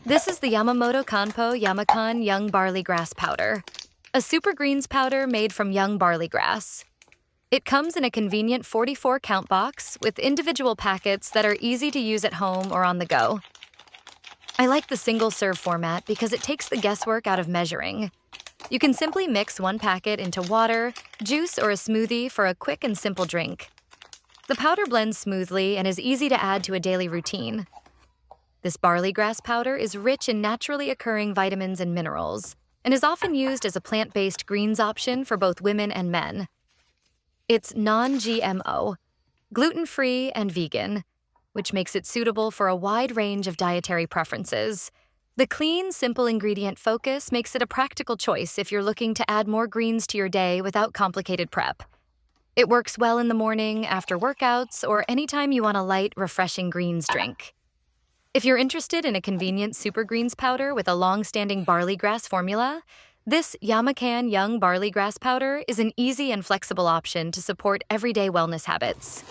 This is the Yamamoto Kanpoh YAMAKAN Young Barley Grass Powder, a super greens powder made from young barley grass. It comes in a convenient 44-count box with individual packets that are easy to use at home or on the go. I like the single-serve format because it takes the guesswork out of measuring. You can simply mix one packet into water, juice, or a smoothie for a quick and simple drink. The powder blends smoothly and is easy to add to a daily routine. This barley grass powder is rich in naturally occurring vitamins and minerals, and is often used as a plant-based greens option for both women and men. It's non-GMO, gluten-free, and vegan, which makes it suitable for a wide range of dietary preferences. The clean, simple ingredient focus makes it a practical choice if you're looking to add more greens to your day without complicated prep. It works well in the morning, after workouts, or anytime you want a light, refreshing greens drink. If you're interested in a convenient super greens powder with a long-standing barley grass formula, this YAMAKAN Young Barley Grass Powder is an easy and flexible option to support everyday wellness habits.